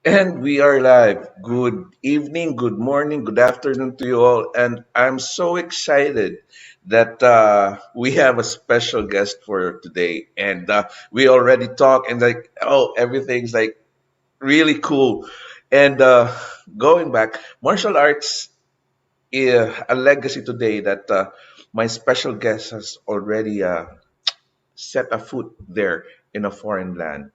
And we are live. Good evening, good morning, good afternoon to you all. And I'm so excited that we have a special guest for today. And we already talk and like, oh, everything's like really cool. And going back, martial arts, a legacy today that my special guest has already set a foot there in a foreign land.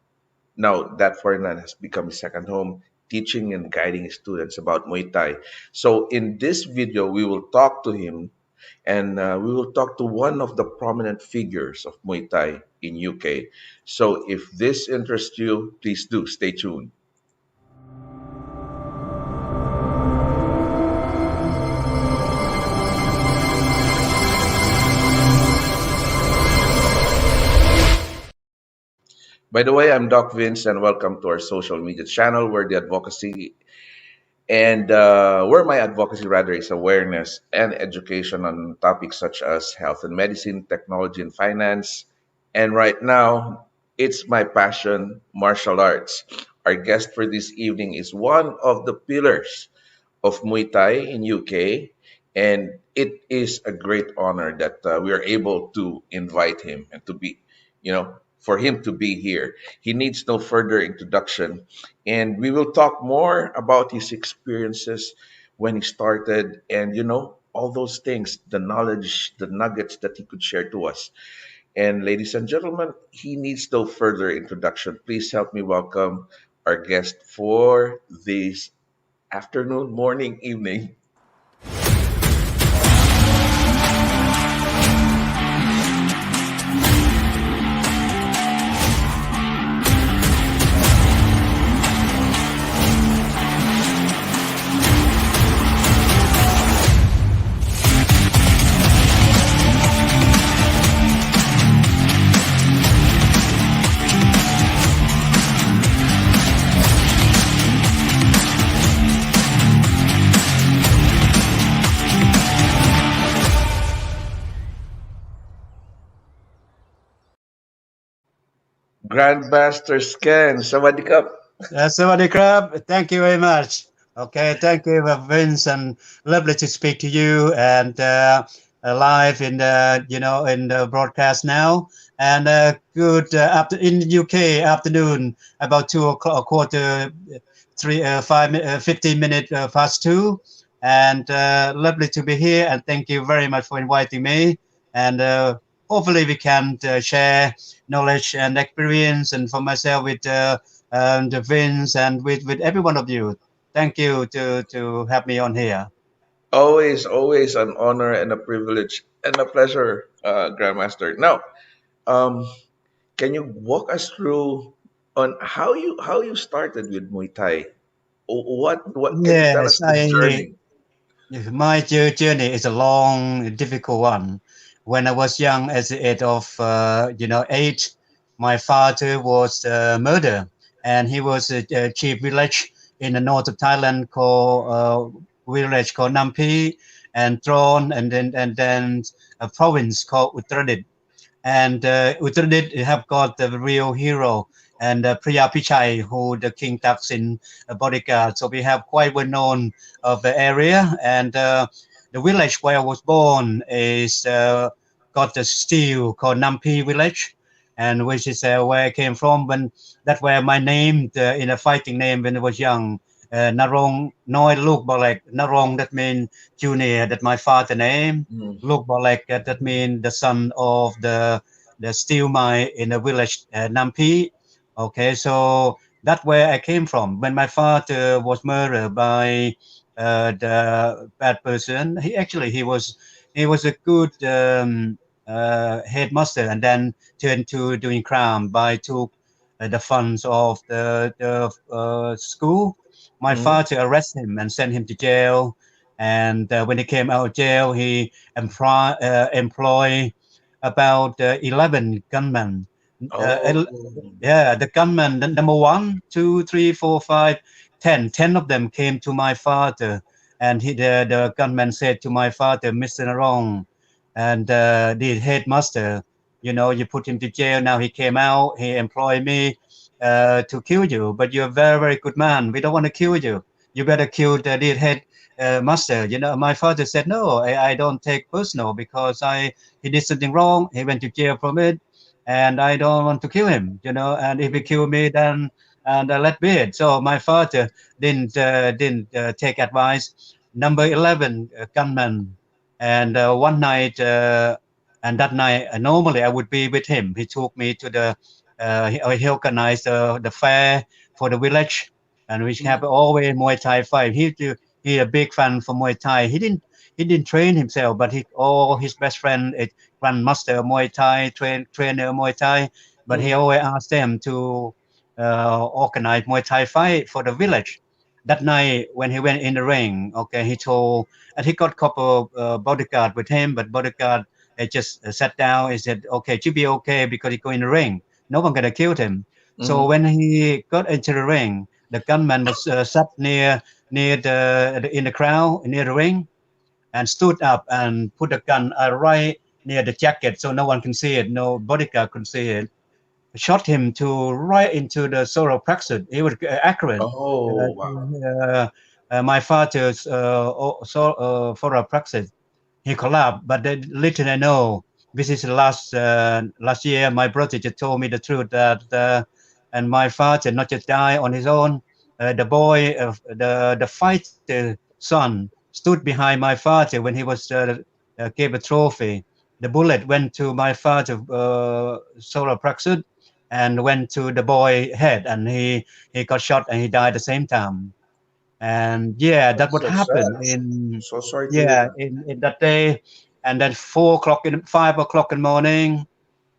Now, that foreign land has become his second home, teaching and guiding his students about Muay Thai. So, in this video, we will talk to him and we will talk to one of the prominent figures of Muay Thai in UK. So, if this interests you, please do stay tuned. By the way, I'm Doc Vince, and welcome to our social media channel where the advocacy and where my advocacy rather is awareness and education on topics such as health and medicine, technology and finance. And right now, it's my passion, martial arts. Our guest for this evening is one of the pillars of Muay Thai in UK, and it is a great honor that we are able to invite him and to be, for him to be here. He needs no further introduction, and we will talk more about his experiences when he started, and all those things, the knowledge, the nuggets that he could share to us. And ladies and gentlemen, he needs no further introduction. Please help me welcome our guest for this afternoon, morning, evening. Grandmaster Sken, sawadee kap. Sawadee krab. Thank you very much. Okay, thank you, Vince, and lovely to speak to you and live in the in the broadcast now. And good after in the UK afternoon, about 2 o'clock, quarter three, 15 minutes past two. And lovely to be here. And thank you very much for inviting me. And hopefully we can share knowledge and experience, and for myself with. And Vince, and with every one of you. Thank you to have me on here. Always, always an honor and a privilege and a pleasure, Grandmaster. Now, um, can you walk us through on how you started with Muay Thai? What can you tell us Yes, the I journey? my journey is a long, difficult one. When I was young, at the age of 8, my father was murdered, and he was a chief village in the north of Thailand called village called Nampi, and thrown, and then a province called Uttarakhand. And Uttarakhand have got the real hero and Priya Pichai, who the King Taksin bodyguard. So we have quite well known of the area, and the village where I was born is got a steel called Nampi village, and which is where I came from. When that's where my name, in a fighting name when I was young. Narong Noi Luk Balek Narong, that means junior, that my father name. Mm. Look Balek, that means the son of the steel mine in the village Nampi. Okay, so that's where I came from. When my father was murdered by the bad person, he was a good headmaster, and then turned to doing crime by took the funds of the school. My Mm. father arrested him and sent him to jail. And when he came out of jail, he employed about 11 gunmen. Uh, el- Oh. yeah, the gunmen, the number one, two, three, four, five, 10. 10 of them came to my father. And the gunman said to my father, Mr. Narong, and the headmaster, you put him to jail. Now he came out, he employed me to kill you, but you're a very, very good man. We don't want to kill you. You better kill the head master. You know, my father said, no, I don't take personal because he did something wrong. He went to jail from it, and I don't want to kill him. You know, and if he kill me, then and let be it. So my father didn't take advice. Number 11 gunman, and one night. And that night, normally I would be with him. He took me to he organized the fair for the village, and we have Mhm. always Muay Thai fight. He a big fan for Muay Thai. He didn't train himself, but he all his best friend is grandmaster Muay Thai, trainer Muay Thai. But he Mhm. always asked them to organize Muay Thai fight for the village. That night when he went in the ring, okay, he told, and he got a couple bodyguard with him, but bodyguard just sat down and said, okay, to be okay because he go in the ring. No one gonna kill him. So Mhm. when he got into the ring, the gunman was sat near in the crowd near the ring and stood up and put the gun right near the jacket so no one can see it, no bodyguard can see it. Shot him to right into the solar plexus. It was accurate. Oh, wow. My father's solar plexus. He collapsed, but then little I know, this is last year. My brother just told me the truth that, and my father not just die on his own. The boy, the fighter son, stood behind my father when he was gave a trophy. The bullet went to my father solar plexus and went to the boy head, and he got shot and he died at the same time. And yeah, that That's would so happen sad. in, So sorry to hear yeah, that. in that day. And then 4 o'clock in 5 o'clock in the morning,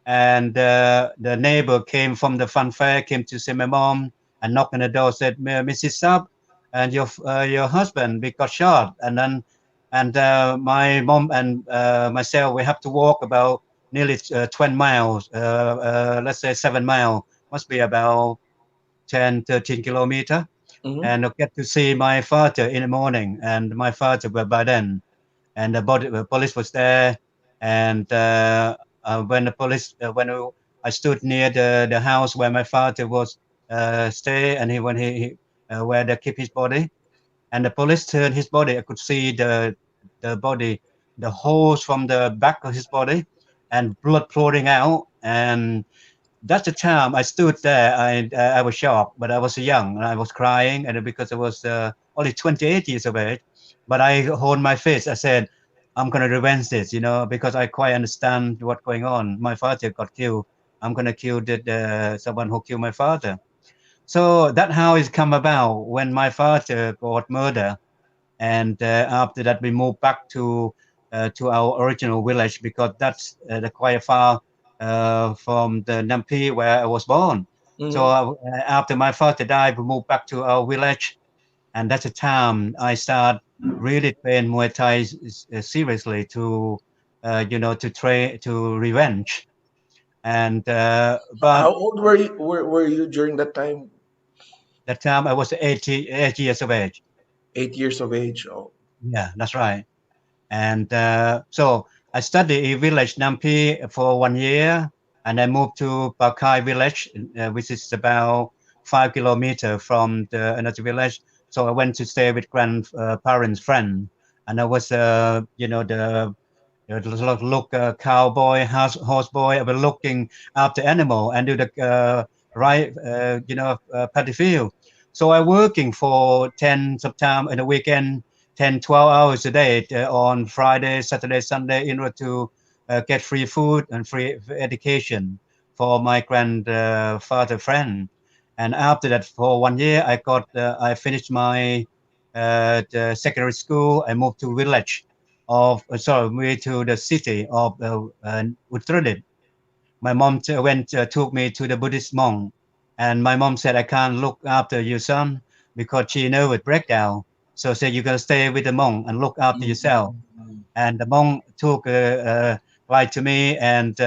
and the neighbor came from the fun fair, came to see my mom and knocked on the door, said, Mrs. Sub, and your husband we got shot. And then and my mom and myself, we have to walk about nearly 20 miles, let's say 7 miles, must be about 10, 13 kilometers, Mhm. and I get to see my father in the morning. And my father were by then, and the police was there. And when the police, when I stood near the house where my father was stay, and where they keep his body, and the police turned his body. I could see the body, the holes from the back of his body, and blood pouring out. And that's the time I stood there. I was shocked, but I was young and I was crying, and because I was only 28 years of age. But I hold my face. I said, "I'm gonna revenge this," because I quite understand what's going on. My father got killed. I'm gonna kill the someone who killed my father. So that's how it's come about when my father got murdered, and after that we moved back to our original village because that's the quite far from the Nampi where I was born. So Mhm. after my father died, we moved back to our village, and that's the time I start really train Muay Thai seriously to train to revenge. And but How old were you during that time? that time I was 88 years of age. 8 years of age. Oh. Yeah, that's right. And so I studied in village Nampi for 1 year, and I moved to Bakai village, which is about 5 kilometers from the another village. So I went to stay with grandparents' friend, and I was, look cowboy, horse boy. I was looking after animal and do the right, paddy field. So I working for 10 sometime in the weekend, 10, 12 hours a day on Friday, Saturday, Sunday in order to get free food and free education for my grandfather friend. And after that, for 1 year, I finished my the secondary school. I moved to village sorry, moved to the city of Utrecht. My mom took me to the Buddhist monk, and my mom said, I can't look after your son because she nervous breakdown. So said, you're going to stay with the monk and look after yourself. Mhm. And the monk took right to me, and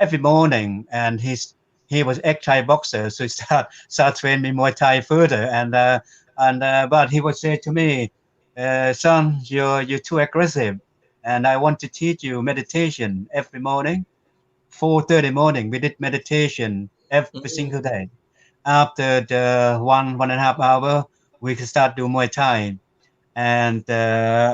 every morning, and he was ex-Thai boxer, so he start training me Muay Thai further. And but he would say to me, son, you're too aggressive, and I want to teach you meditation every morning. 4:30 morning, we did meditation every single Mhm. day. after the 1.5 hour, we could start do Muay Thai. And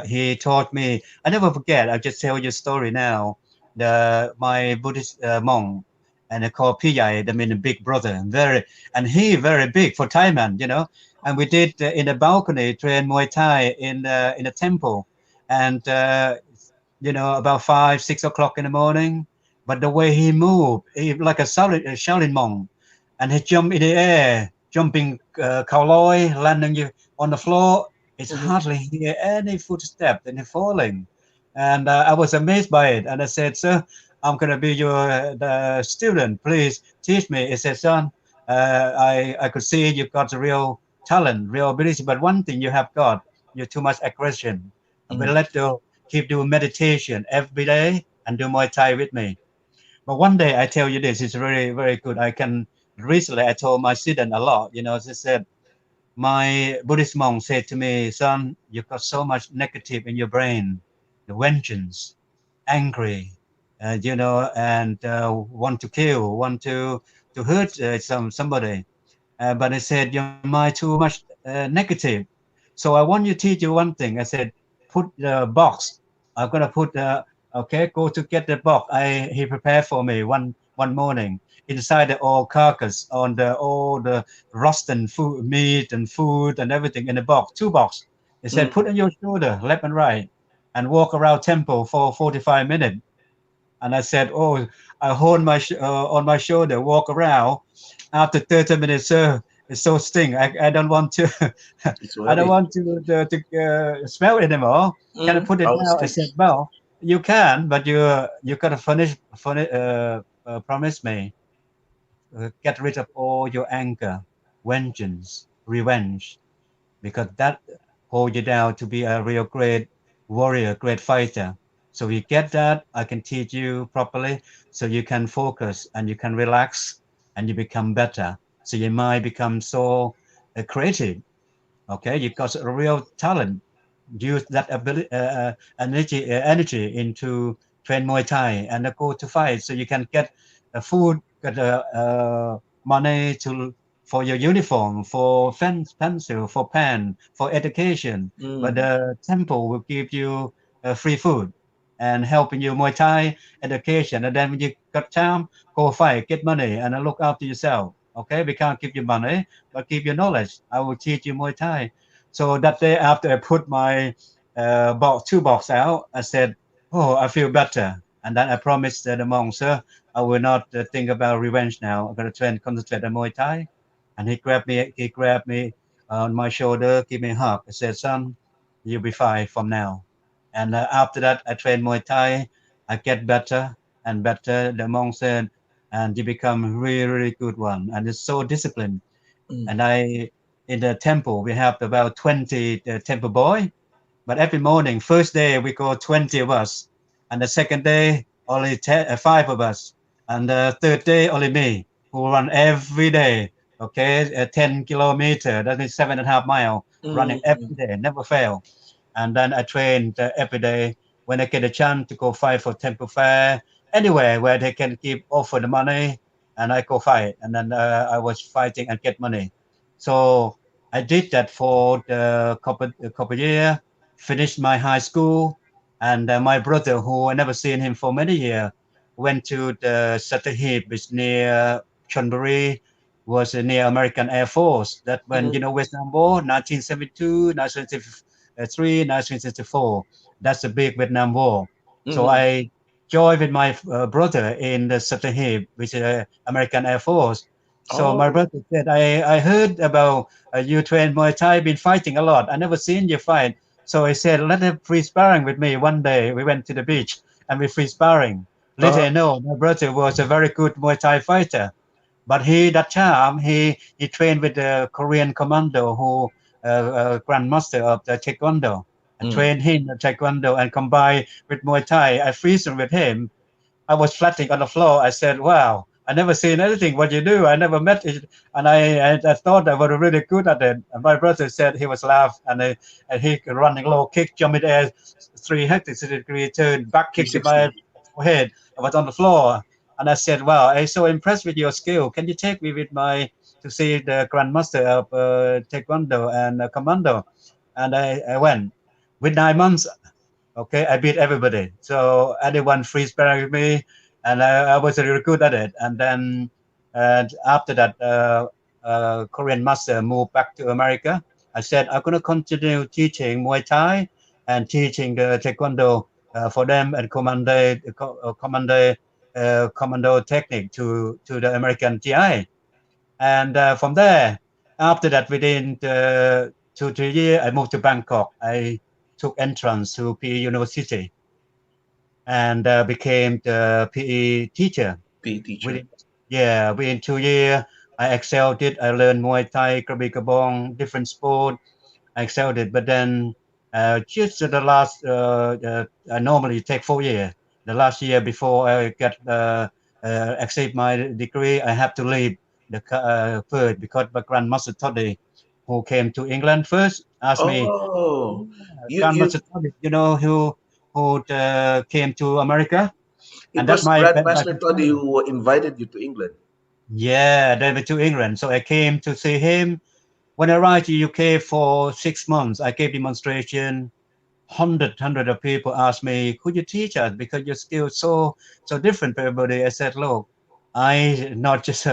he taught me. I never forget. I'll just tell you a story now. My Buddhist monk, and they call Piyai, I mean the big brother, very, and he very big for Thai man, you know. And we did in the balcony train Muay Thai in the temple, and about 5, 6 o'clock in the morning. But the way he moved, he like a Shaolin monk, and he jumped in the air, jumping cowboy, landing you on the floor. It's Mm-hmm. hardly hear any footstep and he falling. And I was amazed by it. And I said, sir, I'm going to be your the student. Please teach me. He said, son, I could see you've got a real talent, real ability. But one thing you have got, you're too much aggression. I will Mm-hmm. let you keep doing meditation every day and do Muay Thai with me. But one day I tell you this, it's very, very good. Recently I told my student a lot, they said, my Buddhist monk said to me, son, you've got so much negative in your brain, the vengeance, angry, and want to kill, want to hurt somebody. But I said, your mind too much negative. So I want you to teach you one thing. I said, put the box. I'm gonna put okay, go to get the box. He prepared for me one morning inside the old carcass on the all the roasted food, meat and food and everything in the box, two box. He said, put on your shoulder, left and right, and walk around temple for 45 minutes. And I said, "Oh, I hold on my shoulder, walk around. After 30 minutes, sir, it's so sting. I don't want to, It's I don't very. want to smell it anymore. Can I Mm-hmm. put it All the down?" I said, sticks. "Well, you can, but you gotta promise me, get rid of all your anger, vengeance, revenge, because that hold you down to be a real great warrior, great fighter. So you get that, I can teach you properly, so you can focus and you can relax and you become better. So your mind becomes so creative. Okay, you got a real talent. Use that ability, energy into train Muay Thai and go to fight, so you can get food, get money to for your uniform, for pencil, for pen, for education. But Mm. the temple will give you free food and helping you Muay Thai education. And then when you got time, go fight, get money, and look after yourself. Okay, we can't give you money, but give you knowledge. I will teach you Muay Thai. So that day after I put my two box out, I said, "Oh, I feel better." And then I promised the monk, "Sir, I will not think about revenge now. I'm going to try and concentrate on Muay Thai." And he grabbed me on my shoulder, give me a hug. I said, "Son, you'll be fine from now." And after that, I trained Muay Thai. I get better and better. The monk said, and you become really, really good one. And it's so disciplined. Mm. And in the temple, we have about 20 temple boy. But every morning, first day we go 20 of us, and the second day only five of us, and the third day only me who run every day. Okay, 10 kilometer, that is 7.5 miles, running Mm. every day, never fail. And then I train every day when I get a chance to go fight for temple fair, anywhere where they can give offer the money, and I go fight. And then I was fighting and get money. So I did that for a couple year, finished my high school, and my brother, who I never seen him for many years, went to the Satahib, which near Chonburi, was near American Air Force. That when Mm. Vietnam War, 1972, 1973, 1964. That's the big Vietnam War. So Mm. I joined with my brother in the Satahib, which is American Air Force. So my Oh. brother said, I heard about you train Muay Thai, been fighting a lot. I never seen you fight. So I said, let him free sparring with me. One day we went to the beach and we free sparring. Later Uh. I know my brother was a very good Muay Thai fighter. But that time he trained with the Korean commando who grandmaster of the Taekwondo. I Mm. trained him in Taekwondo and combined with Muay Thai. I freezed with him. I was flattening on the floor. I said, "Wow, I never seen anything what you do. I never met it, and I thought I was really good at it." And my brother said he was laugh, and he could running low kick, jump in the air, 360-degree turn, back kick to my 360. head. I was on the floor, and I said, "Wow, I'm so impressed with your skill. Can you take me with my to see the grandmaster of taekwondo and commando, and I went with 9 months. Okay, I beat everybody. So anyone free sparring with me, and I was really good at it. And then after that, Korean master moved back to America. I said I'm going to continue teaching Muay Thai and teaching the Taekwondo for them and commando technique to the American GI. And from there, after that, within 2 3 years, I moved to Bangkok. I took entrance to PE University and became the PE teacher. PE teacher. Within yeah, within 2 years, I excelled it. I learned Muay Thai, Krabi Kabong, different sport. I excelled it. But then just the last, I normally take 4 years. The last year before I get accept my degree, I have to leave the first because my grandmaster Toddy, who came to England first, asked me, Oh, "Yeah, you grandmaster Toddy, who came to America, it and that's was my Grandmaster Toddy grandfather." who invited you to England. Yeah, they went to England, so I came to see him. When I arrived to UK for 6 months, I gave demonstration. Hundred of people asked me, "Could you teach us? Because your skills so different for everybody." I said, "Look, I not just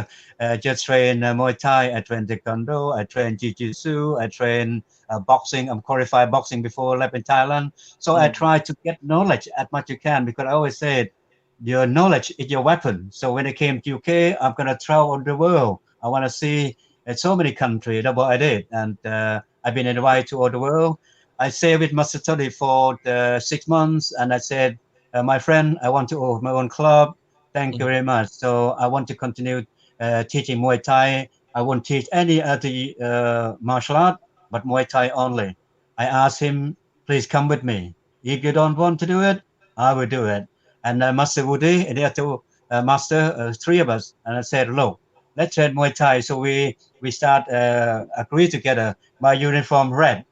train Muay Thai. I train Taekwondo. I train Jiu-Jitsu. I train boxing. I'm qualified boxing before I left in Thailand. So I Mm, try to get knowledge as much you can because I always said your knowledge is your weapon. So when I came to UK, I'm gonna travel the world. I want to see so many countries. That's what I did, and I've been invited to all the world. I stayed with Master Toddy for 6 months, and I said, my friend, I want to open my own club. Thank you mm, very much. So I want to continue teaching Muay Thai. I won't teach any other martial art, but Muay Thai only. I asked him, please come with me. If you don't want to do it, I will do it. And Master Woody and the other master, three of us, and I said, look, let's train Muay Thai. So we start agree together. My uniform red,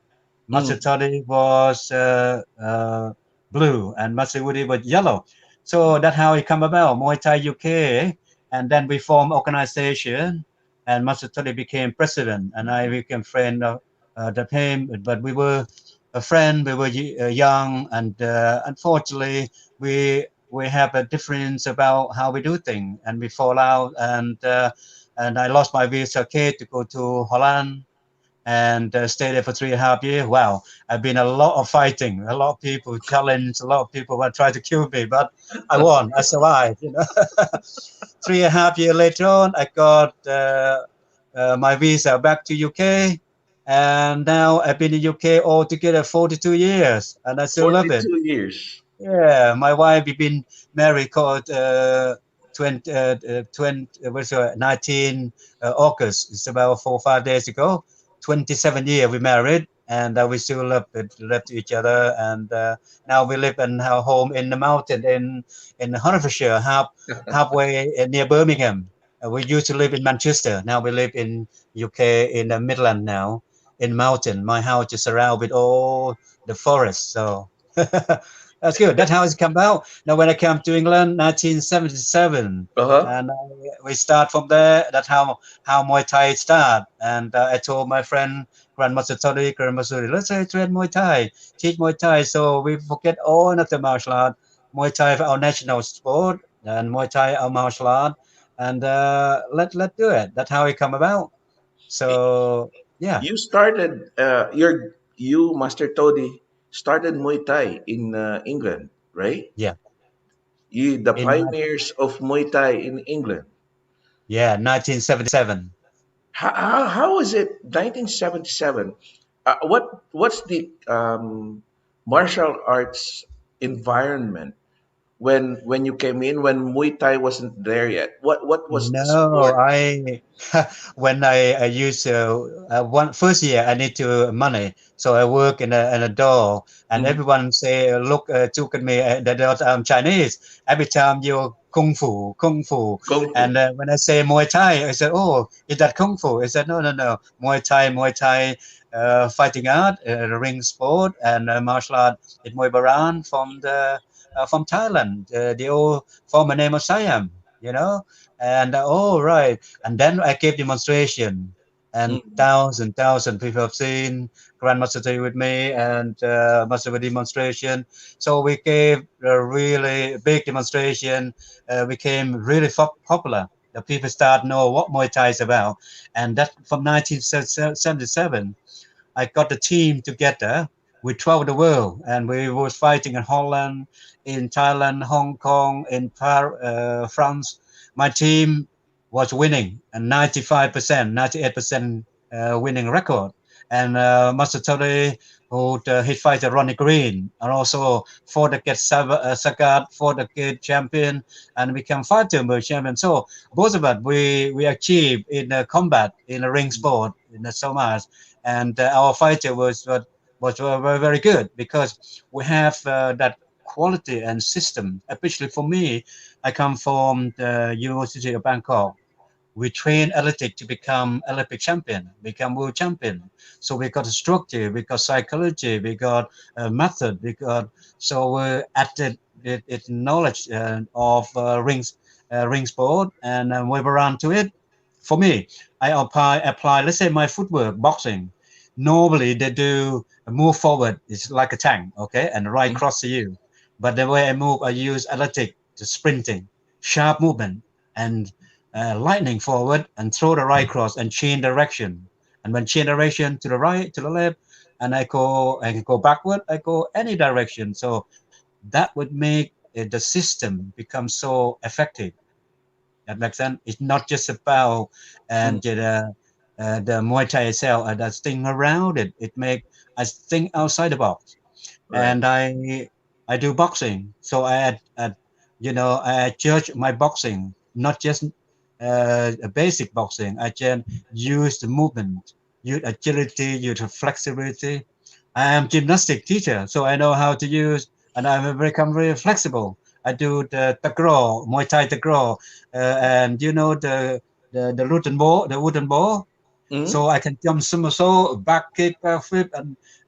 mm. Matsutari was blue and Matsuri was yellow. So that's how it come about, Muay Thai UK. And then we formed organization and Matsutari became president and I became friend of him. But we were a friend, we were young and unfortunately we have a difference about how we do things and we fall out and I lost my visa to go to Holland and stayed there for 3.5 years. Wow, I've been a lot of fighting, a lot of people challenged, a lot of people were trying to kill me, but I won, I survived. 3.5 years later on, I got my visa back to UK, and now I've been in UK altogether 42 years, and I still love it. 42 years. Yeah, my wife, we've been married called 19 August. It's about 4 or 5 days ago. 27 years we married, and we still love each other. And now we live in our home in the mountain in Hertfordshire, halfway near Birmingham. We used to live in Manchester. Now we live in UK in the Midland now, in mountain. My house is surrounded with all the forest. So. That's good. That's how it's come about. Now, when I came to England, 1977, Uh-huh. and we start from there. That's how Muay Thai start. And I told my friend Grandmaster Toddy, Grandmaster, let's say train Muay Thai, teach Muay Thai. So we forget all of the martial art. Muay Thai for our national sport, and Muay Thai our martial art, and let do it. That's how it come about. So yeah, You started you Master Toddy started Muay Thai in England, right? yeah. You the In pioneers of Muay Thai in England. yeah, 1977. How was it 1977? What's the martial arts environment when you came in when Muay Thai wasn't there yet? What was the No, sport? I when I use one first year I need to money, so I work in a door, and Mhm. everyone say look at me that I'm Chinese. Every time you kung fu, Kung Fu. and when I say Muay Thai, I said, oh, is that kung fu? I said, no, Muay Thai, fighting art, ring sport, and martial art. It's Muay Baran from Thailand, the old former name of Siam. you know. And oh right, and then I gave demonstration, and Mm, thousand people have seen Grandmaster Tea with me and Master with demonstration. So we gave a really big demonstration. Became really popular. The people start know what Muay Thai is about, and that from 1977 I got the team together. We traveled the world, and we was fighting in Holland, in Thailand, Hong Kong, in France. My team was winning, and 95%, 98% winning record. And Master Tori, who hit fighter Ronnie Green, and also for the get Sagat, for the get champion, and become fighter champion. So both of us, we achieved in combat, in a ring mm, sport, in the so much, and our fighter was very, very good because we have that quality and system. Especially for me, I come from the University of Bangkok. We train athletic to become Olympic champion, become world champion. So we got a structure, we got psychology, we got a method, we got so we added it knowledge of ring sport, and we around to it. For me, I apply. Let's say my footwork, boxing. Normally they do move forward. It's like a tank, okay, and right mm, cross to you. But the way I move, I use athletic, to sprinting, sharp movement, and lightning forward and throw the right cross and change direction. And when change direction to the right, to the left, and I can go backward, I go any direction. So that would make the system become so effective. That makes sense. It's not just about mm. and the Muay Thai itself, the thing around it. It make us think outside the box. Right. And I do boxing, so I judge my boxing, not just a basic boxing. I can use the movement, use agility, use the flexibility. I am gymnastic teacher, so I know how to use, and I'm become very flexible. I do the takraw, Muay Thai takraw, and the wooden ball, Mm, so I can jump somersault, back kick, back flip,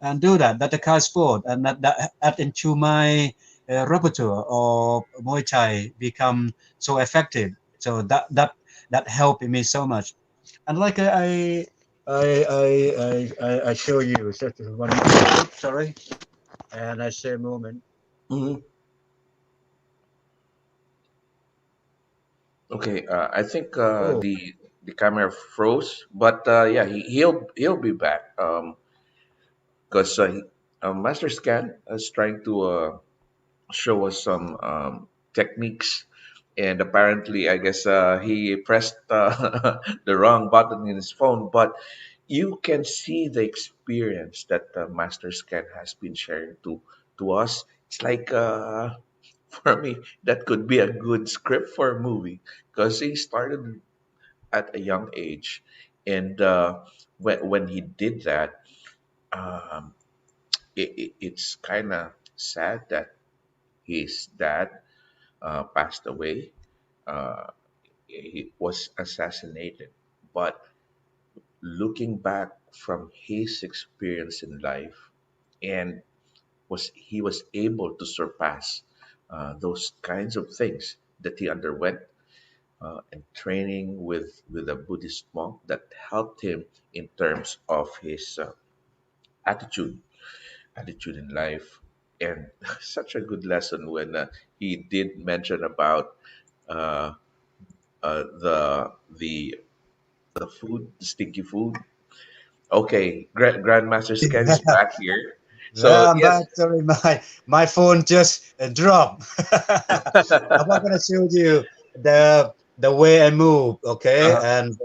and do that. That's the kind of sport, and that add into my repertoire of Muay Thai become so effective. So that helped me so much. And like I show you just one moment, sorry, and I say a moment. mm. Okay. I think Oh, the camera froze, but yeah, he'll be back. Because Master Scan is trying to show us some techniques, and apparently, I guess he pressed the wrong button in his phone. But you can see the experience that Master Scan has been sharing to us. It's like for me that could be a good script for a movie because he started at a young age, and when he did that. Um, it's kind of sad that his dad passed away. Uh, he was assassinated. But looking back from his experience in life, and was he was able to surpass those kinds of things that he underwent, and training with a Buddhist monk that helped him in terms of his attitude attitude in life, and such a good lesson when he did mention about uh, the food, the stinky food. Okay, Grandmaster Scan is back here. So yeah, I'm back. yes. Sorry, my phone just dropped. I'm not gonna show you the way I move, okay? Uh-huh. And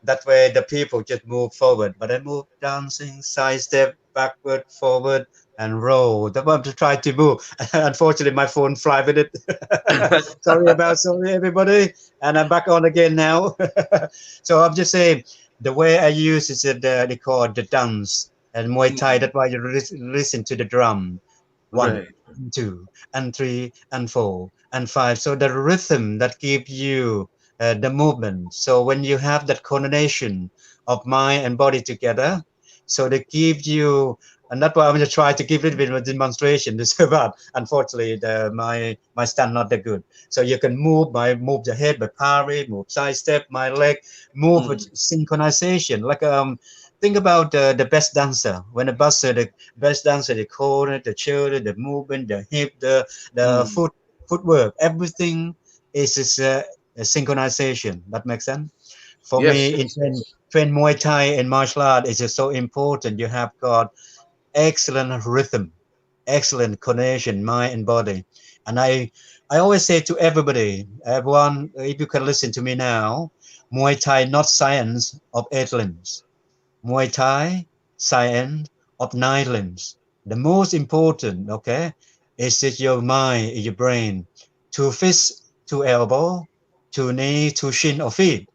that way the people just move forward, but I move dancing, side step, backward, forward, and roll. That's what I'm trying to move. Unfortunately, my phone fly with it. Sorry everybody, and I'm back on again now. So I'm just saying the way I use is they call it the dance and Muay Thai. Mm, That's why you listen to the drum. One, right. and two, and three, and four, and five. So the rhythm that gives you the movement. So when you have that coordination of mind and body together, so they give you And that's why I'm just trying to give a little bit of a demonstration. But unfortunately, my stand not that good. So you can move the head by parry, move side step, my leg, move with Mm, synchronization. Like think about the best dancer. When the best dancer, the corner, the shoulder, the movement, the hip, the mm. footwork, everything is a synchronization. That makes sense. For Yes, me, in yes, yes. train Muay Thai and martial art is just so important. You have got excellent rhythm, excellent coordination, mind and body. And I always say to everyone, if you can listen to me now, Muay Thai not science of eight limbs. Muay Thai science of nine limbs. The most important, okay, is your mind, your brain, two fists, two elbow, two knee, two shin or feet.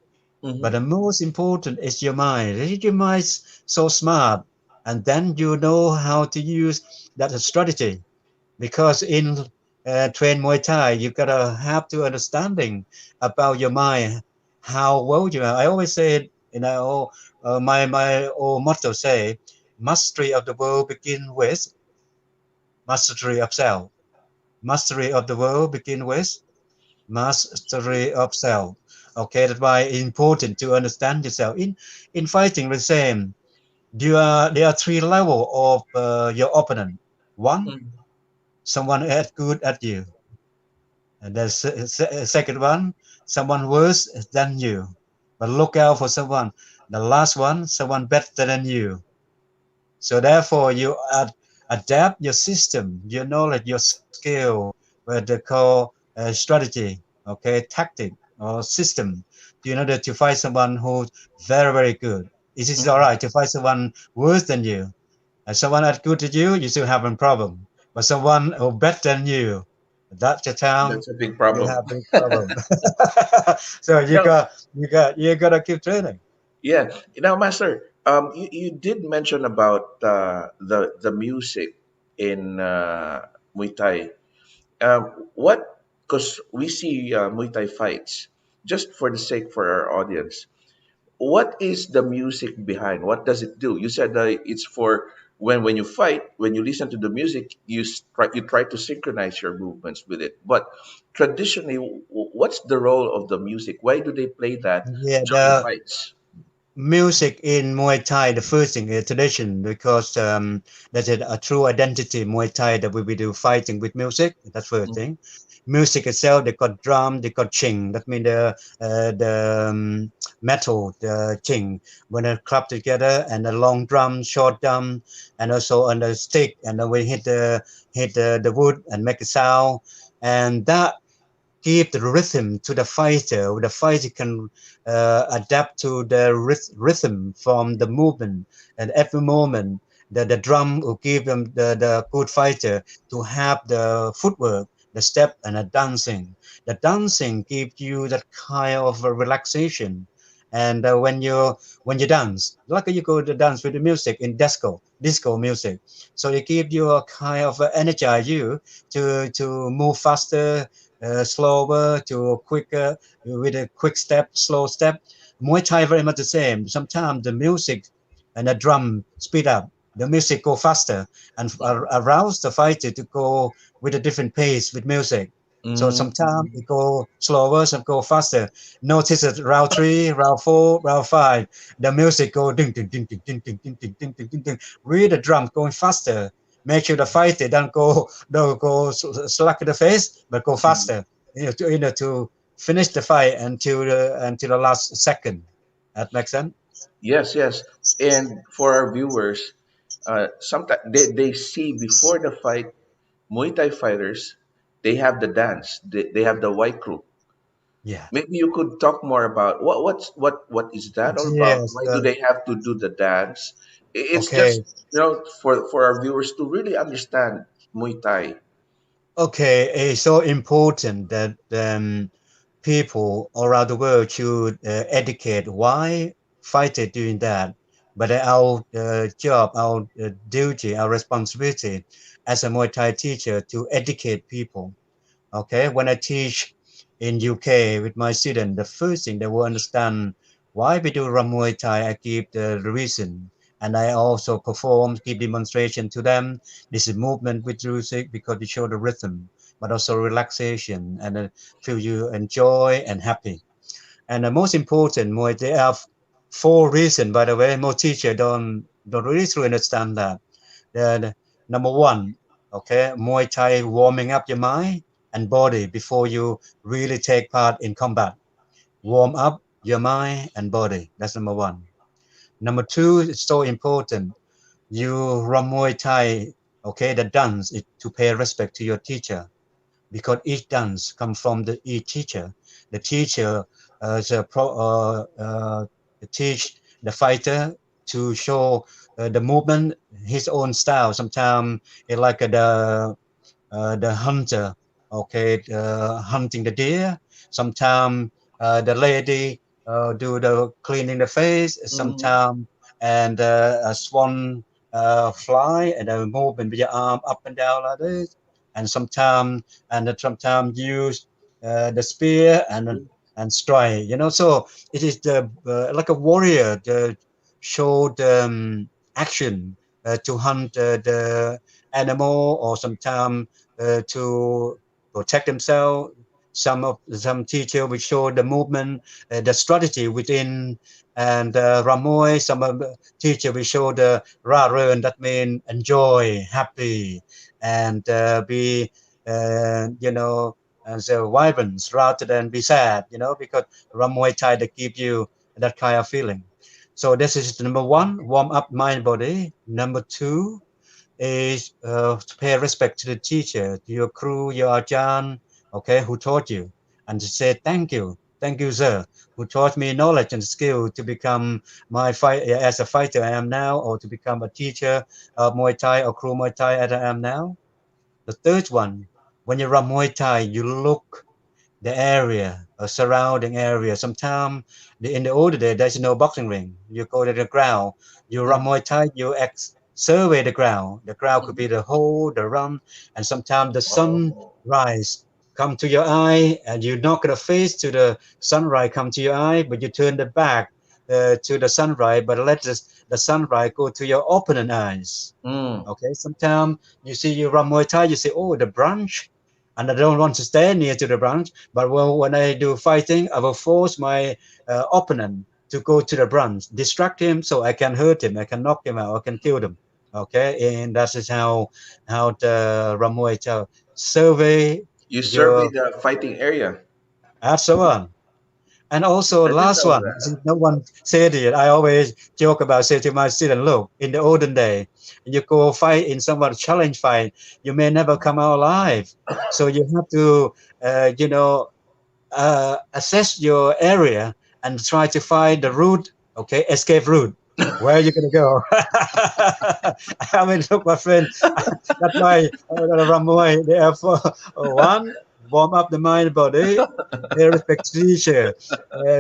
But Hmm. the most important is your mind. If your mind's so smart, and then you know how to use that strategy. Because in train Muay Thai, you gotta have to understanding about your mind, how well you are. I always say, my old motto say, mastery of the world begin with mastery of self. Mastery of the world begin with mastery of self. Okay, that's why it's important to understand yourself. In fighting the same, there are three levels of your opponent. One, Mm. someone as good as you, and the second one, someone worse than you. But look out for someone. The last one, someone better than you. So therefore, you adapt your system, your knowledge, your skill, what they call strategy, okay, tactic or system, in order to fight someone who's very, very good. It is all Mm. right to fight someone worse than you. And someone as good as you still have a problem. But someone who better than you, that's the time That's a big you problem. have big problem. So Now, you gotta keep training. yeah. Now, Master, you did mention about the music in Muay Thai. What? Because we see Muay Thai fights. Just for the sake for our audience, what is the music behind? What does it do? You said it's for when you fight, when you listen to the music, you try to synchronize your movements with it. But traditionally, what's the role of the music? Why do they play that Yeah, during the fights? music in Muay Thai, the first thing is tradition because that's a true identity Muay Thai that we do fighting with music. That's first thing. Music itself, they got drum, they got ching. That means the metal, the ching, when they clap together, and the long drum, short drum, and also on the stick, and then we hit the wood and make a sound, and that give the rhythm to the fighter. The fighter can adapt to the rhythm from the movement, and every moment the drum will give them the good fighter to have the footwork, the step, and the dancing. The dancing gives you that kind of relaxation. And when you dance, like you go to dance with the music in disco music, so it gives you a kind of energize you to move faster, slower to quicker with a quick step, slow step. Muay Thai very much the same. Sometimes the music and the drum speed up. The music go faster and arouse the fighter to go with a different pace with music. So sometimes Mm. it go slower, some go faster. Notice that round three, round four, round five, the music go ding ding ding ding ding ding ding ding ding ding ding ding. With the drum going faster. Make sure the fighter don't go slack in the face, but go faster. To finish the fight until the last second. That makes sense. Yes, yes. And for our viewers, sometimes they see before the fight, Muay Thai fighters, they have the dance, they have the white crew. Yeah. Maybe you could talk more about what is that all about? Yes. Why do they have to do the dance? It's Okay. just for our viewers to really understand Muay Thai. Okay. It's so important that people around the world should educate why fighters doing that. But our job, our duty, our responsibility as a Muay Thai teacher to educate people. Okay, when I teach in UK with my student, the first thing they will understand why we do Muay Thai. I give the reason and I also perform, give demonstration to them. This is movement with music because it show the rhythm, but also relaxation and feel you enjoy and happy. And the most important, Muay, there are four reasons. By the way, most teacher don't really truly understand that. The number one, okay, Muay Thai warming up your mind and body before you really take part in combat. Warm up your mind and body. That's number one. Number two, it's so important. You run Muay Thai, okay, the dance is to pay respect to your teacher because each dance comes from each teacher. The teacher is teach the fighter to show the movement, his own style. Sometimes it's like the hunter, okay, hunting the deer. Sometimes the lady do the cleaning the face. Mm-hmm. Sometimes and a swan fly and moving with your arm up and down like this. And sometimes use the spear and strike. So it is the like a warrior to show the action to hunt the animal or sometimes to protect themselves. Some teacher will show the movement, the strategy within, and Ramoy. Some of the teacher will show the Raren, that means enjoy, happy, and be as a vibrant rather than be sad. Because Ramoy Thai they give you that kind of feeling. So this is the number one, warm up mind body. Number two is to pay respect to the teacher, to your crew, your ajahn, okay, who taught you, and to say thank you, sir, who taught me knowledge and skill to become my fight as a fighter I am now, or to become a teacher of Muay Thai or crew Muay Thai as I am now. The third one, when you run Muay Thai, you look the area, a surrounding area. Sometimes in the older day, there's no boxing ring. You go to the ground, you run Muay Thai, you survey the ground. The ground could be the hole, the run, and sometimes the sun Oh. rise come to your eye, and you're not gonna face to the sunrise come to your eye, but you turn the back to the sunrise, but let the sunrise go to your opponent eyes. Mm. Okay, sometimes you see you run Muay Thai, you say, oh, the branch, and I don't want to stand near to the branch. But when I do fighting, I will force my opponent to go to the branch, distract him, so I can hurt him, I can knock him out, I can kill them. Okay, and that is how the Muay Thai survey You survey your the fighting area. and so on. And also I didn't last know one, that. no one said it. I always joke about say to my student, look, in the olden day, you go fight in someone challenge fight, you may never come out alive. So you have to, assess your area and try to find the route, okay, escape route. Where are you gonna go? I mean, look, my friend, that's why Ramoy there for one, warm up the mind body, pay respect to teacher,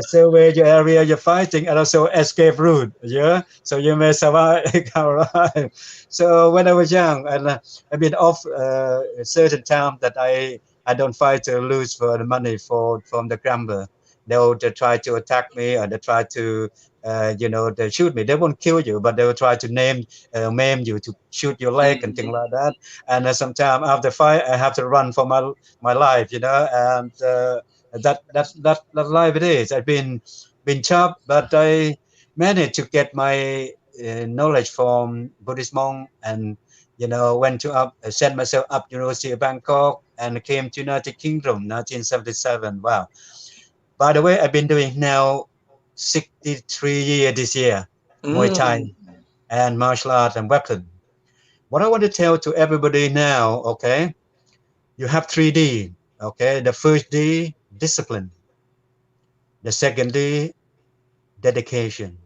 survey your area you're fighting, and also escape route. Yeah, so you may survive. Alright. So when I was young, and I've been off a certain time that I don't fight to lose for the money from the gambler. They'll try to attack me, or they try to they shoot me. They won't kill you, but they will try to maim you, to shoot your leg and things Mhm. like that. And sometimes after fight, I have to run for my life, and that life it is. I've been tough, but I managed to get my knowledge from Buddhist monk, and went to sent myself up University of Bangkok and came to United Kingdom 1977. Wow. By the way, I've been doing now 63 years this year, Muay Thai Mm. and martial arts and weapon. What I want to tell to everybody now, okay, you have 3D, okay? The first D, discipline. The second D, dedication.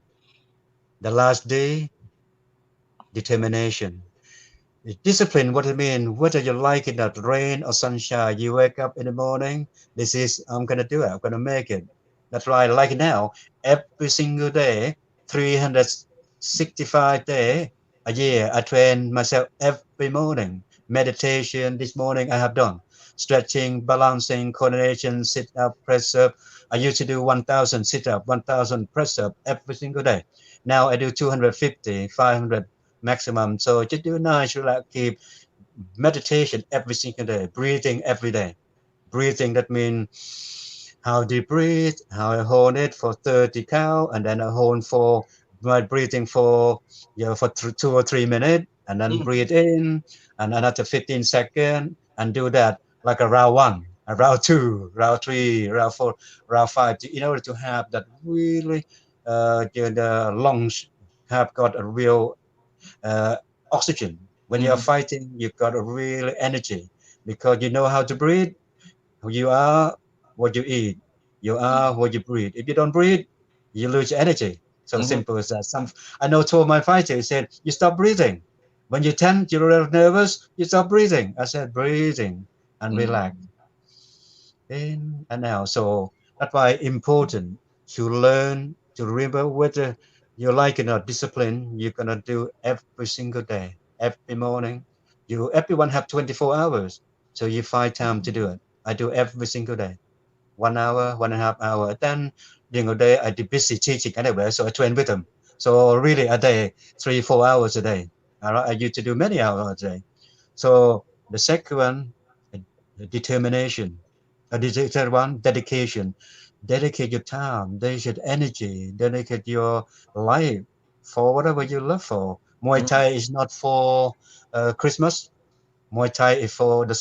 The last D, determination. Discipline, what it mean, whether you like it not rain or sunshine, you wake up in the morning, this is, I'm going to do it, I'm going to make it. That's right, like now, every single day, 365 day a year, I train myself every morning. Meditation, this morning I have done. stretching, balancing, coordination, sit up, press up. I used to do 1,000 sit up, 1,000 press up every single day. Now I do 250, 500 maximum. So just do nice, relax, keep meditation every single day, breathing every day. Breathing, that means how do you breathe, how I hold it for 30 count, and then I hold for my breathing for for 2 or 3 minutes, and then Mm, breathe in, and another 15 seconds, and do that like a round one, a round two, round three, round four, round five, in order to have that really the lungs have got a real uh, oxygen. When you're mm, fighting, you've got a real energy because you know how to breathe. You are what you eat. You are mm, what you breathe. If you don't breathe, you lose energy. So mhm, simple as that. Some I know two of my fighters said, "You stop breathing. When you tense, you're nervous. You stop breathing." I said, "Breathing and relax mm, in and out." So that's why important to learn to remember whether you like it or discipline. You're gonna do every single day, every morning. Everyone have 24 hours, so you find time to do it. I do every single day. 1 hour, 1.5 hour. Then during the day, I did busy teaching anyway, so I train with them. So really a day, 3, 4 hours a day. All right? I used to do many hours a day. So the second one, uh, determination. The third one, dedication. Dedicate your time, dedicate energy, dedicate your life for whatever you love for. Muay mm, Thai is not for Christmas. Muay Thai is for the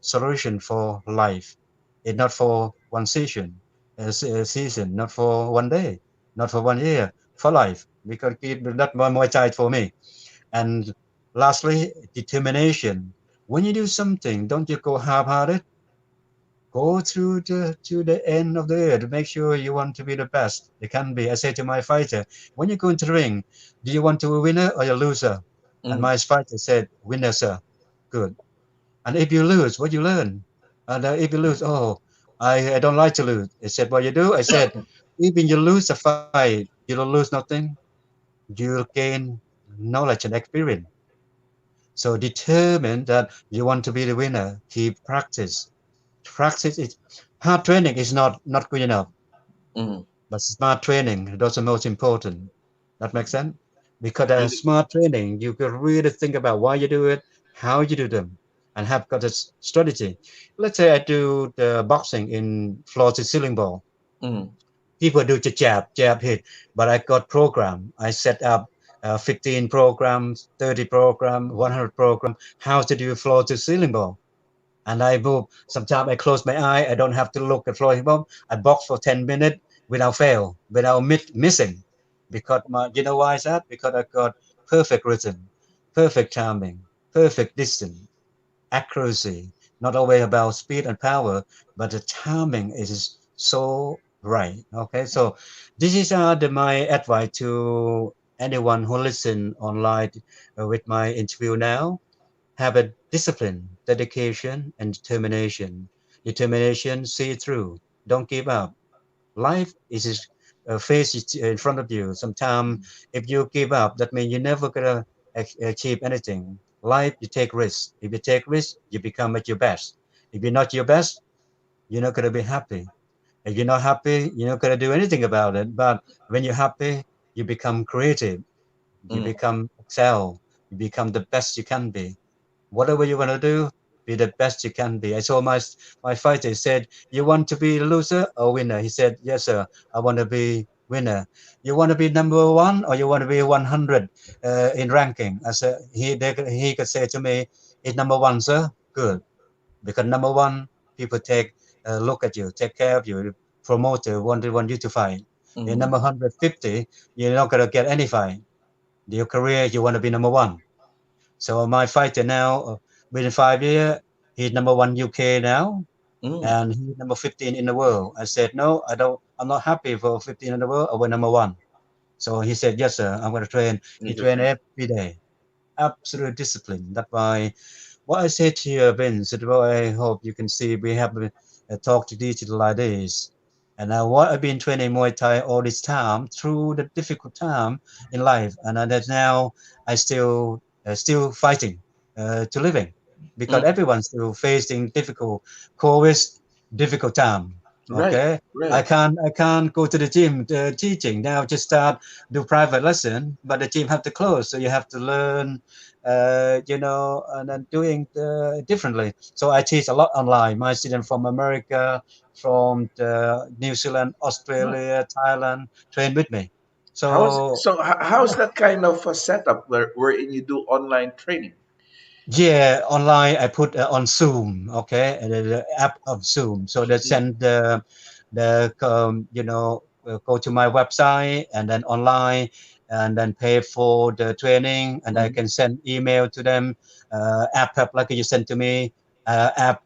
solution for life. It's not for one season, season, not for one day, not for 1 year, for life. Because that's Muay Thai for me. And lastly, determination. When you do something, don't you go half-hearted. Go through to the end of the earth. Make sure you want to be the best you can be. I say to my fighter, when you go into the ring, do you want to be a winner or a loser? And mm, my fighter said, winner, sir. Good. And if you lose, what you learn? And if you lose, oh, I don't like to lose. I said, what you do? I said, even you lose a fight, you don't lose nothing. You'll gain knowledge and experience. So determine that you want to be the winner. Keep practice. Practice is hard training is not good enough, mm. but smart training that's the most important. That makes sense? Because Really? smart training, you can really think about why you do it, how you do them, and have got a strategy. Let's say I do the boxing in floor to ceiling ball. Mm, People do the jab, hit, but I got program. I set up 15 programs, 30 program, 100 program, how to do floor to ceiling ball. And I move. Sometimes I close my eye. I don't have to look at floor bomb. I box for 10 minutes without fail, without missing. Because you know why is that? Because I got perfect rhythm, perfect timing, perfect distance, accuracy. Not always about speed and power, but the timing is so right. Okay, so this is my advice to anyone who listen online with my interview now. Have a discipline, dedication, and determination. Determination, see it through. Don't give up. Life is face it in front of you. Sometimes, if you give up, that means you're never gonna achieve anything. Life, you take risks. If you take risks, you become at your best. If you're not your best, you're not gonna be happy. If you're not happy, you're not gonna do anything about it. But when you're happy, you become creative. You mm, become excel. You become the best you can be. Whatever you want to do, be the best you can be. I saw my fighter said, "You want to be a loser or winner?" He said, "Yes, sir. I want to be winner." "You want to be number one or you want to be 100 in ranking?" I said, he could say to me, "It's number one, sir." Good, because number one, people take a look at you, take care of you. Promoter want you to fight. In mm, number 150, you're not gonna get any fight. Your career, you want to be number one. So my fighter now, within 5 years, he's number one UK now, mm. and he's number 15 in the world. I said, no, I don't. I'm not happy for 15 in the world. I want number one. So he said, yes, sir. I'm going to train. He Need to trained train. every day. Absolute discipline. That's why what I said to you, Vince, is what I hope you can see. We have a talk to digital like this. And now what I've been training Muay Thai all this time through the difficult time in life. And that now I still fighting to living. because Mm. everyone's still facing difficult COVID, difficult time. Right, Okay, right. I can't go to the gym teaching now. Just start do private lesson, but the gym have to close, so you have to learn, and then doing differently. So I teach a lot online. My students from America, from New Zealand, Huh. Australia, Thailand train with me. How's So so? How's that kind of a setup wherein you do online training? yeah, online I put on Zoom, okay, and the app of Zoom. So they Mm, send go to my website and then online, and then pay for the training, and I mm, can send email to them, app like you sent to me, app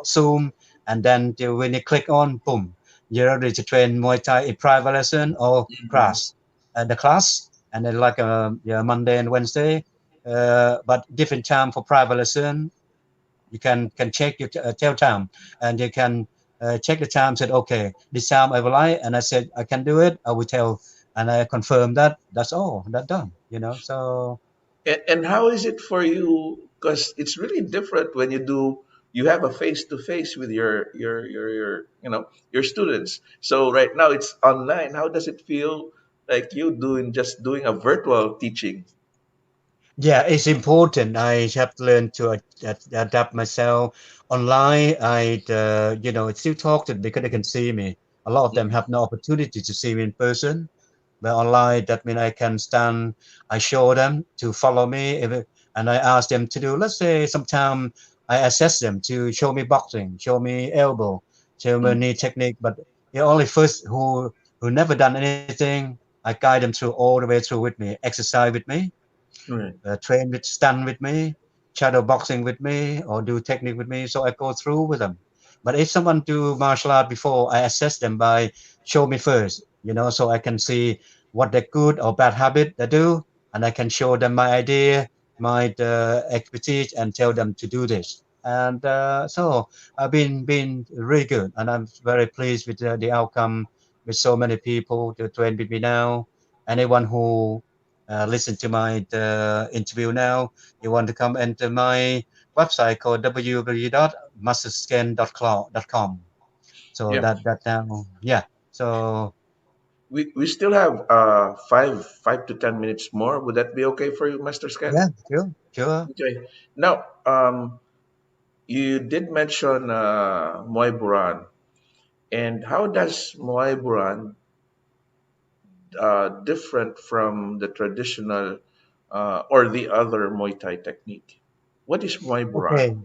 Zoom, and then when you click on, boom, you're ready to train Muay Thai in private lesson or mm, class, the class, and then like yeah, Monday and Wednesday, but different time for private lesson. You can check your tell time, and you can check the time. Said okay, this time I will like, and I said I can do it. I will tell, and I confirm that. That's all. That done. So and how is it for you? Because it's really different when you have a face to face with your students. So right now it's online. How does it feel like you doing a virtual teaching? yeah, it's important. I have to learn to adapt myself online. Still talk to them because they can see me. A lot of them Mm, have no opportunity to see me in person. But online, that means I can stand, I show them to follow me, and I ask them to do, let's say, sometime I assess them to show me boxing, show me elbow, show me mm, knee technique. But the only first who never done anything, I guide them through all the way through with me, exercise with me, right. train with stand with me, shadow boxing with me, or do technique with me. So I go through with them. But if someone do martial art before, I assess them by show me first, so I can see what they good or bad habit they do, and I can show them my idea, my expertise, and tell them to do this. And so I've been really good, and I'm very pleased with the outcome. With so many people to train with me now, anyone who listen to my interview now, you want to come into my website called www.masterscan.com. So Yeah. that now, yeah. So We still have 5 to 10 minutes more. Would that be okay for you, Master Scan? yeah, sure, sure. Okay. Now, you did mention Muay Buran. And how does Muay Buran different from the traditional or the other Muay Thai technique? What is Muay Buran? Okay.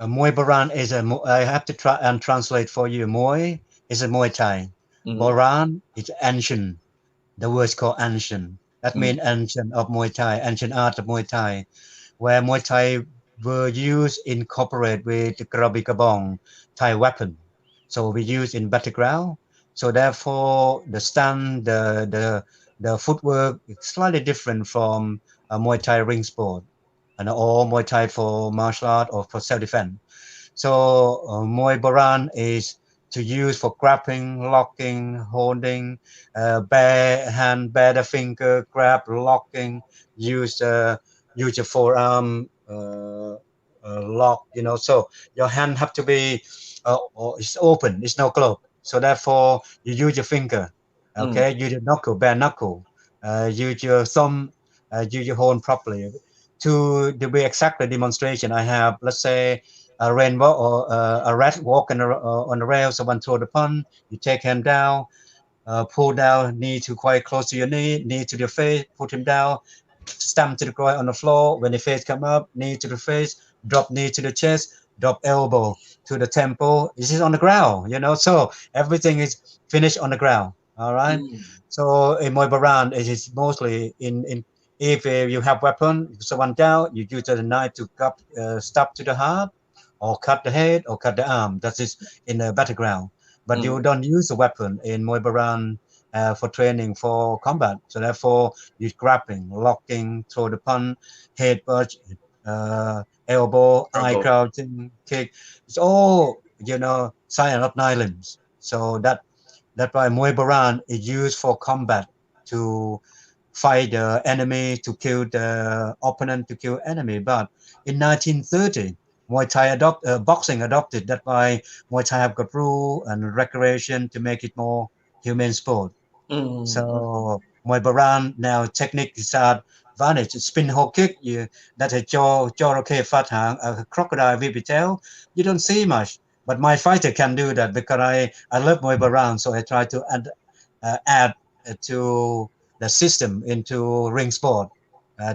Muay Boran is I have to try and translate for you. Muay is a Muay Thai. Mm-hmm. Boran is ancient. The word is called ancient. That Mm, means ancient of Muay Thai, ancient art of Muay Thai, where Muay Thai were used incorporate with the Krabi Kabong Thai weapon. So we use in battleground. So therefore, the stand, the footwork is slightly different from a Muay Thai ring sport, and all Muay Thai for martial art or for self-defense. So Muay Boran is to use for grabbing, locking, holding, bare hand, bare the finger, grab, locking, use use your forearm lock. So your hand have to be it's open, it's no glove. So therefore you use your finger, mm, okay, use your knuckle, bare knuckle, use your thumb, use your hold properly. To be exactly demonstration, I have, let's say, a rainbow or a rat walking on the rail, someone throw the pun, you take him down, pull down, knee to quite close to your knee to the face, put him down, stamp to the groin on the floor. When the face come up, knee to the face, drop knee to the chest, drop elbow to the temple. This is on the ground, So everything is finished on the ground. All right. mm. So in Muay Baran, it is mostly in if you have weapon, someone down, you use the knife to cut, stab to the heart, or cut the head, or cut the arm. That is in the battleground. But Mm. you don't use a weapon in Muay Baran for training for combat. So therefore, use grappling, locking, throw the punch, head budge, elbow, eye Elbow. crouching, kick. It's all sign of nine limbs. So that's why Muay Baran is used for combat to fight the enemy, to kill the opponent, to kill enemy. But in 1930, boxing adopted that by Muay Thai have got rule and regulation to make it more human sport. Mm-hmm. So Muay Baran now technique is advantage. Spin hook kick, that a jaw okay fat hang, a crocodile whip tail. You don't see much, but my fighter can do that because I love Muay Baran, so I try to add to the system into ring sport,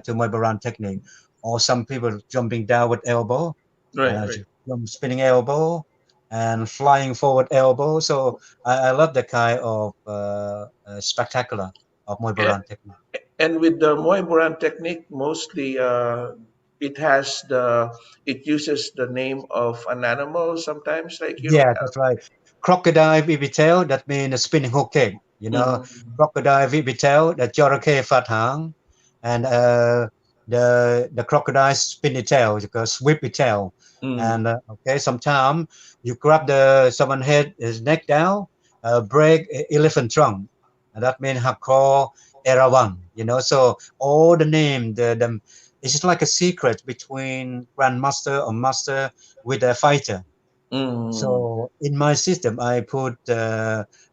to Muay Baran technique. Or some people jumping down with elbow, Right, right. spinning elbow and flying forward elbow. So I love the kind of spectacular of Muay Yeah. Baran technique. And with the Muay Boran technique, mostly it has the it uses the name of an animal sometimes, like Yeah, that's right. Crocodile tail, that means a spinning hook kick. mm, Crocodile tail, the jorake fat hang, and the crocodile spinny tail, because sweepy tail. mm, And okay, sometimes you grab the someone head his neck down, break elephant trunk, and that means hardcore era one. So all the name, the it's just like a secret between grandmaster or master with a fighter. mm, So in my system, I put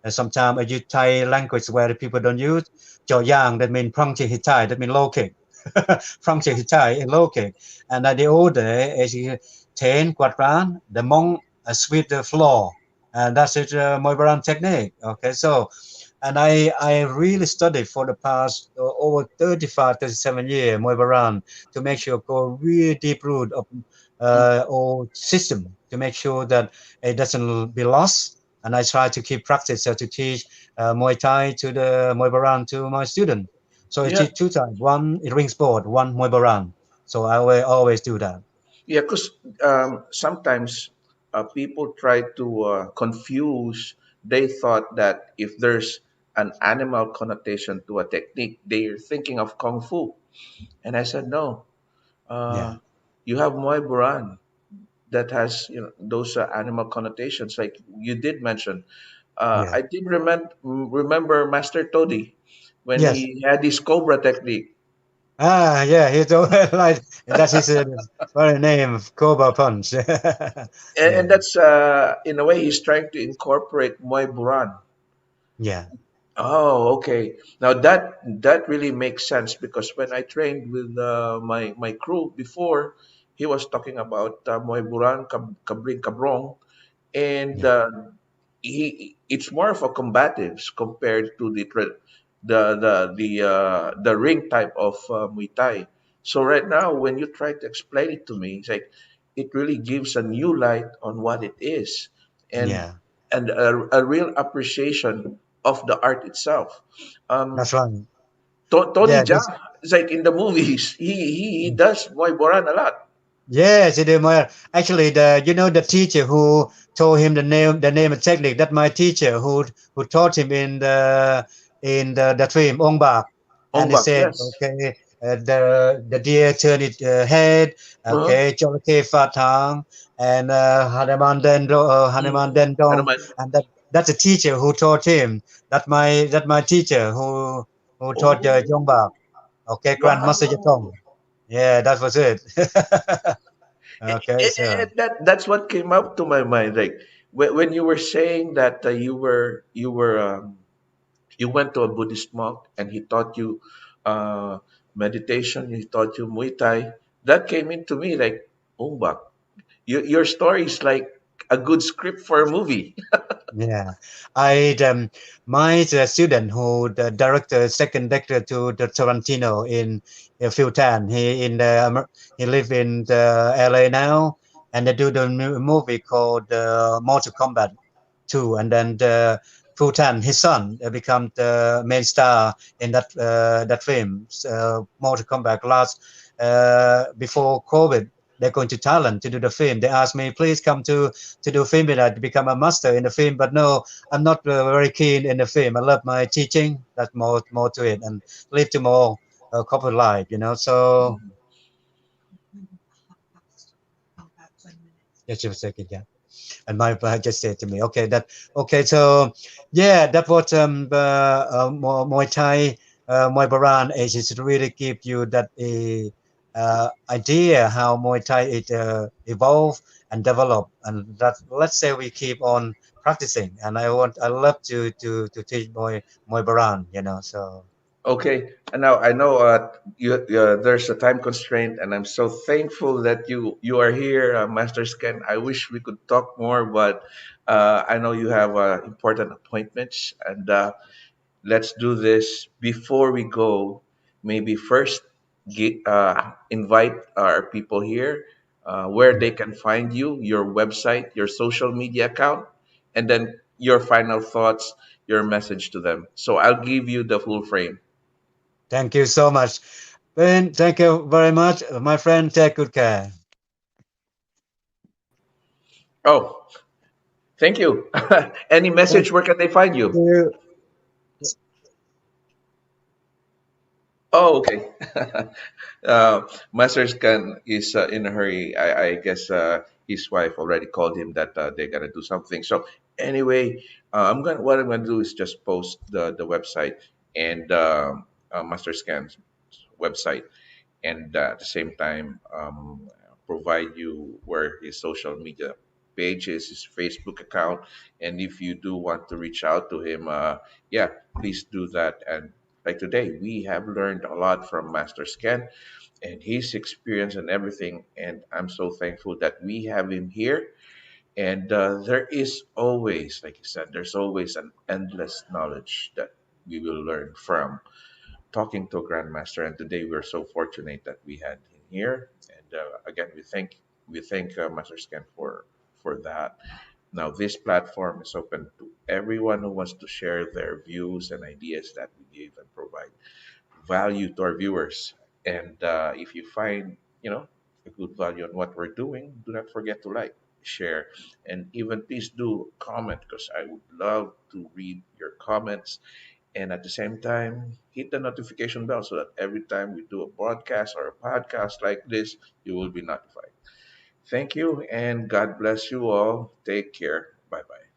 sometimes I use Thai language where the people don't use. Cho yang, that means prang chi hitai, that means low kick. Prang chi hitai and low kick. And the order is 10 quadran, the monk sweep the floor. And that's it, my brand technique. Okay, so and I really studied for the past over 35, 37 years Muay Baran to make sure go really deep root of mm. or system to make sure that it doesn't be lost. And I try to keep practice to teach Muay Thai to the Muay Baran to my student. So I Yeah, teach two times, one in ring sport, one Muay Baran. So I will always do that. yeah, because sometimes people try to confuse. They thought that if there's an animal connotation to a technique, they're thinking of kung fu. And I said no. Yeah, Uh, you have Muay Boran that has those animal connotations, like you did mention. yeah. I did remember Master Todi when Yes. he had his Cobra technique, Ah, yeah, he's like that's his very name, Cobra Punch. and Yeah, that's in a way he's trying to incorporate Muay Boran. yeah, Oh, okay. Now that really makes sense because when I trained with my crew before, he was talking about Muay Boran, Kabring Kabrong, and yeah, he it's more of a combatives compared to the ring type of Muay Thai. So right now, when you try to explain it to me, it's like it really gives a new light on what it is, and yeah. a real appreciation of the art itself. Um, That's right. Tony Yeah, Jaa, it's like in the movies, he does Muay Boran a lot. yes, it is my actually the teacher who told him the name of technique. That my teacher who taught him in the film Ong Bak, and he Ongbak, said, yes. okay, the deer turn its head, Uh-huh. okay, Jolake Fatang, and Hanuman Mm. Ano Dendong, man? and that's the teacher who taught him. That my teacher who taught Oh, Yong Bak. Okay, Grandmaster wow. Yatong. Yeah, that was it. Okay, so That's what came up to my mind. Like when you were saying that you went to a Buddhist monk and he taught you uh, meditation, he taught you Muay Thai. That came into me like, oh, but your story is like a good script for a movie. yeah, I my student who the director second director to the Tarantino in Filtan. He live in the LA now, and they do the movie called Mortal Kombat 2, and then the Futan, his son, become the main star in that film. Mortal Kombat last before COVID. They're going to Thailand to do the film. They asked me, please come to do film and I become a master in the film. But no, I'm not very keen in the film. I love my teaching. That's more to it, and live to more corporate life. So just a second, yeah. And my wife just said to me, okay, so yeah, that was Muay Thai. Muay Baran is really give you that idea how Muay Thai it evolve and develop, and that let's say we keep on practicing. And I love to teach Muay Baran, you know. So Okay, and now I know there's a time constraint, and I'm so thankful that you are here, Master Sken. I wish we could talk more, but I know you have important appointments, and let's do this before we go. Maybe first invite our people here where they can find you, your website, your social media account, and then your final thoughts, your message to them. So I'll give you the full frame. thank you so much, Ben. Thank you very much, my friend. Take good care. Oh, thank you. Any Thank message? Where can they find you? you. Oh, okay. Master Scan is in a hurry. I guess his wife already called him that they gotta do something. So anyway, what I'm gonna do is just post the website and Master Scan's website, and at the same time provide you where his social media page is, his Facebook account, and if you do want to reach out to him, yeah, please do that. And like today, we have learned a lot from Master Scan and his experience and everything, and I'm so thankful that we have him here. And there is always, like you said, there's always an endless knowledge that we will learn from talking to a grandmaster, and today we're so fortunate that we had him here. And again, we thank Master Scan for that. Now, this platform is open to everyone who wants to share their views and ideas that we give and provide value to our viewers. And if you find a good value on what we're doing, do not forget to like, share, and even please do comment because I would love to read your comments, and at the same time, hit the notification bell so that every time we do a broadcast or a podcast like this, you will be notified. Thank you, and God bless you all. Take care. Bye bye.